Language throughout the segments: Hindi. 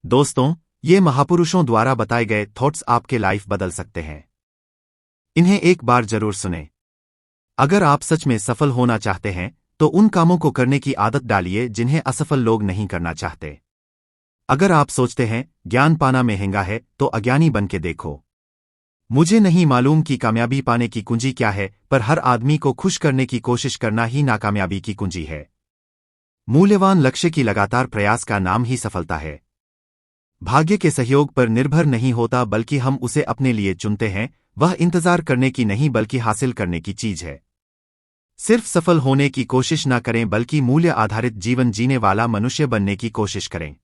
दोस्तों, ये महापुरुषों द्वारा बताए गए थॉट्स आपके लाइफ बदल सकते हैं। इन्हें एक बार जरूर सुनें। अगर आप सच में सफल होना चाहते हैं तो उन कामों को करने की आदत डालिए जिन्हें असफल लोग नहीं करना चाहते। अगर आप सोचते हैं ज्ञान पाना महंगा है तो अज्ञानी बन के देखो। मुझे नहीं मालूम कि कामयाबी पाने की कुंजी क्या है, पर हर आदमी को खुश करने की कोशिश करना ही नाकामयाबी की कुंजी है। मूल्यवान लक्ष्य की लगातार प्रयास का नाम ही सफलता है। भाग्य के सहयोग पर निर्भर नहीं होता, बल्कि हम उसे अपने लिए चुनते हैं। वह इंतजार करने की नहीं बल्कि हासिल करने की चीज है। सिर्फ सफल होने की कोशिश न करें, बल्कि मूल्य आधारित जीवन जीने वाला मनुष्य बनने की कोशिश करें।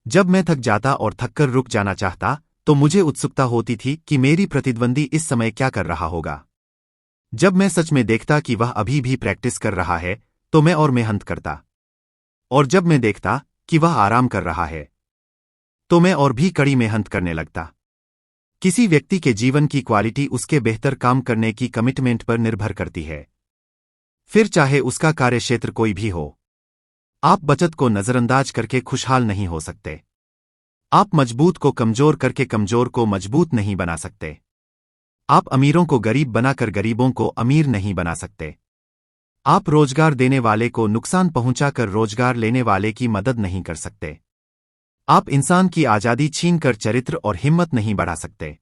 जब मैं थक जाता और थककर रुक जाना चाहता तो मुझे उत्सुकता होती थी कि मेरी प्रतिद्वंदी इस समय क्या कर रहा होगा। जब मैं सच में देखता कि वह अभी भी प्रैक्टिस कर रहा है तो मैं और मेहनत करता, और जब मैं देखता कि वह आराम कर रहा है तो मैं और भी कड़ी मेहनत करने लगता। किसी व्यक्ति के जीवन की क्वालिटी उसके बेहतर काम करने की कमिटमेंट पर निर्भर करती है, फिर चाहे उसका कार्यक्षेत्र कोई भी हो। आप बचत को नजरअंदाज करके खुशहाल नहीं हो सकते। आप मजबूत को कमजोर करके कमजोर को मजबूत नहीं बना सकते। आप अमीरों को गरीब बनाकर गरीबों को अमीर नहीं बना सकते। आप रोजगार देने वाले को नुकसान पहुंचाकर रोजगार लेने वाले की मदद नहीं कर सकते। आप इंसान की आजादी छीनकर चरित्र और हिम्मत नहीं बढ़ा सकते।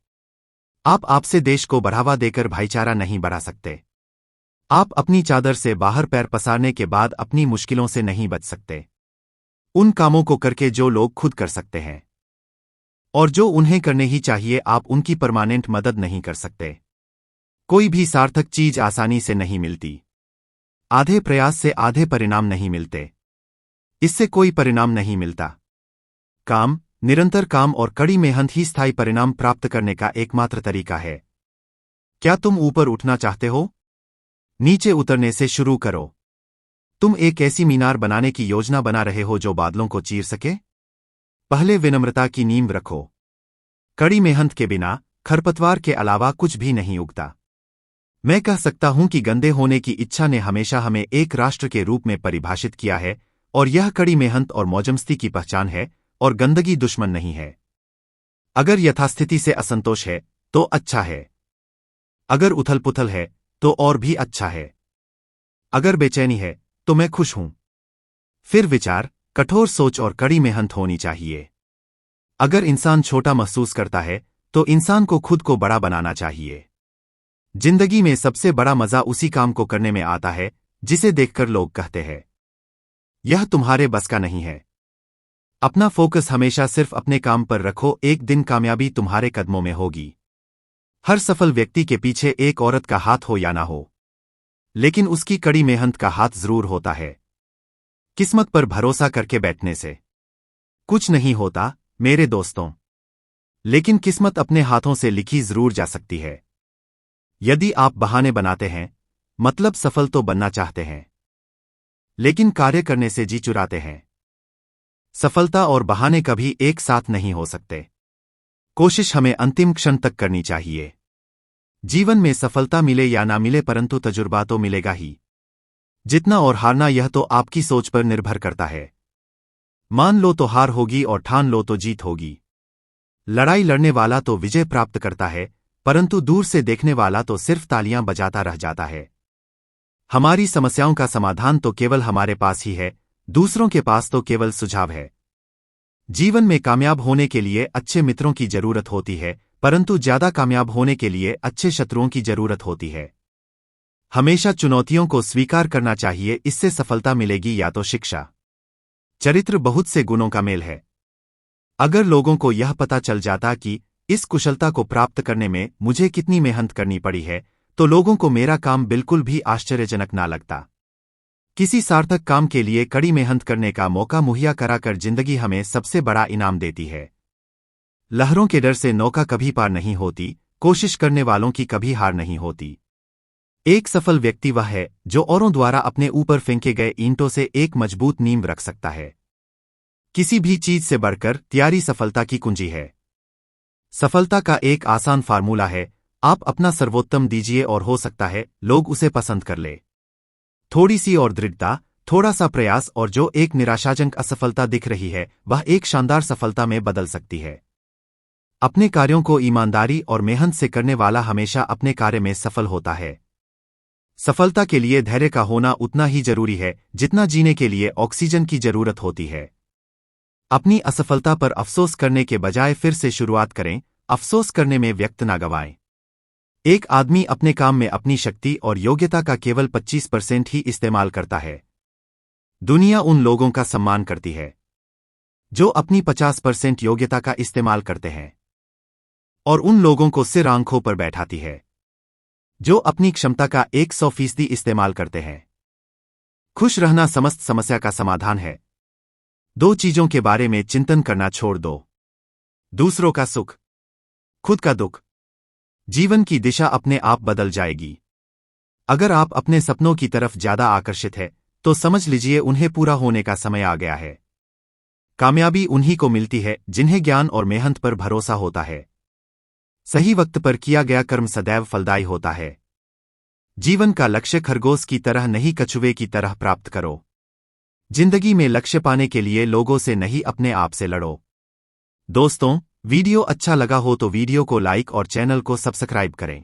आप आपसे देश को बढ़ावा देकर भाईचारा नहीं बढ़ा सकते। आप अपनी चादर से बाहर पैर पसारने के बाद अपनी मुश्किलों से नहीं बच सकते। उन कामों को करके जो लोग खुद कर सकते हैं और जो उन्हें करने ही चाहिए, आप उनकी परमानेंट मदद नहीं कर सकते। कोई भी सार्थक चीज आसानी से नहीं मिलती। आधे प्रयास से आधे परिणाम नहीं मिलते। इससे कोई परिणाम नहीं मिलता। काम, निरंतर काम और कड़ी मेहनत ही स्थायी परिणाम प्राप्त करने का एकमात्र तरीका है। क्या तुम ऊपर उठना चाहते हो? नीचे उतरने से शुरू करो। तुम एक ऐसी मीनार बनाने की योजना बना रहे हो जो बादलों को चीर सके? पहले विनम्रता की नींव रखो। कड़ी मेहनत के बिना खरपतवार के अलावा कुछ भी नहीं उगता। मैं कह सकता हूं कि गंदे होने की इच्छा ने हमेशा हमें एक राष्ट्र के रूप में परिभाषित किया है, और यह कड़ी मेहनत और मौजमस्ती की पहचान है, और गंदगी दुश्मन नहीं है। अगर यथास्थिति से असंतोष है तो अच्छा है। अगर उथल पुथल है तो और भी अच्छा है। अगर बेचैनी है तो मैं खुश हूं। फिर विचार, कठोर सोच और कड़ी मेहनत होनी चाहिए। अगर इंसान छोटा महसूस करता है तो इंसान को खुद को बड़ा बनाना चाहिए। जिंदगी में सबसे बड़ा मजा उसी काम को करने में आता है जिसे देखकर लोग कहते हैं यह तुम्हारे बस का नहीं है। अपना फोकस हमेशा सिर्फ अपने काम पर रखो। एक दिन कामयाबी तुम्हारे कदमों में होगी। हर सफल व्यक्ति के पीछे एक औरत का हाथ हो या ना हो, लेकिन उसकी कड़ी मेहनत का हाथ जरूर होता है। किस्मत पर भरोसा करके बैठने से कुछ नहीं होता मेरे दोस्तों, लेकिन किस्मत अपने हाथों से लिखी जरूर जा सकती है। यदि आप बहाने बनाते हैं, मतलब सफल तो बनना चाहते हैं, लेकिन कार्य करने से जी चुराते हैं। सफलता और बहाने कभी एक साथ नहीं हो सकते। कोशिश हमें अंतिम क्षण तक करनी चाहिए। जीवन में सफलता मिले या ना मिले, परंतु तजुर्बा तो मिलेगा ही। जितना और हारना यह तो आपकी सोच पर निर्भर करता है। मान लो तो हार होगी और ठान लो तो जीत होगी। लड़ाई लड़ने वाला तो विजय प्राप्त करता है, परंतु दूर से देखने वाला तो सिर्फ तालियां बजाता रह जाता है। हमारी समस्याओं का समाधान तो केवल हमारे पास ही है, दूसरों के पास तो केवल सुझाव है। जीवन में कामयाब होने के लिए अच्छे मित्रों की जरूरत होती है, परंतु ज्यादा कामयाब होने के लिए अच्छे शत्रुओं की जरूरत होती है। हमेशा चुनौतियों को स्वीकार करना चाहिए, इससे सफलता मिलेगी या तो शिक्षा। चरित्र बहुत से गुणों का मेल है। अगर लोगों को यह पता चल जाता कि इस कुशलता को प्राप्त करने में मुझे कितनी मेहनत करनी पड़ी है, तो लोगों को मेरा काम बिल्कुल भी आश्चर्यजनक ना लगता। किसी सार्थक काम के लिए कड़ी मेहनत करने का मौका मुहैया कराकर जिंदगी हमें सबसे बड़ा इनाम देती है। लहरों के डर से नौका कभी पार नहीं होती, कोशिश करने वालों की कभी हार नहीं होती। एक सफल व्यक्ति वह है जो औरों द्वारा अपने ऊपर फेंके गए ईंटों से एक मजबूत नींव रख सकता है। किसी भी चीज से बढ़कर तैयारी सफलता की कुंजी है। सफलता का एक आसान फार्मूला है, आप अपना सर्वोत्तम दीजिए और हो सकता है लोग उसे पसंद कर ले। थोड़ी सी और दृढ़ता, थोड़ा सा प्रयास और जो एक निराशाजनक असफलता दिख रही है वह एक शानदार सफलता में बदल सकती है। अपने कार्यों को ईमानदारी और मेहनत से करने वाला हमेशा अपने कार्य में सफल होता है। सफलता के लिए धैर्य का होना उतना ही जरूरी है जितना जीने के लिए ऑक्सीजन की जरूरत होती है। अपनी असफलता पर अफसोस करने के बजाय फिर से शुरुआत करें, अफसोस करने में वक्त ना गंवाएं। एक आदमी अपने काम में अपनी शक्ति और योग्यता का केवल 25% ही इस्तेमाल करता है। दुनिया उन लोगों का सम्मान करती है जो अपनी 50% योग्यता का इस्तेमाल करते हैं, और उन लोगों को सिर आंखों पर बैठाती है जो अपनी क्षमता का 100% इस्तेमाल करते हैं। खुश रहना समस्त समस्या का समाधान है। दो चीजों के बारे में चिंतन करना छोड़ दो, दूसरों का सुख, खुद का दुख। जीवन की दिशा अपने आप बदल जाएगी। अगर आप अपने सपनों की तरफ ज्यादा आकर्षित है तो समझ लीजिए उन्हें पूरा होने का समय आ गया है। कामयाबी उन्हीं को मिलती है जिन्हें ज्ञान और मेहनत पर भरोसा होता है। सही वक्त पर किया गया कर्म सदैव फलदायी होता है। जीवन का लक्ष्य खरगोश की तरह नहीं, कछुए की तरह प्राप्त करो। जिंदगी में लक्ष्य पाने के लिए लोगों से नहीं, अपने आप से लड़ो। दोस्तों, वीडियो अच्छा लगा हो तो वीडियो को लाइक और चैनल को सब्सक्राइब करें।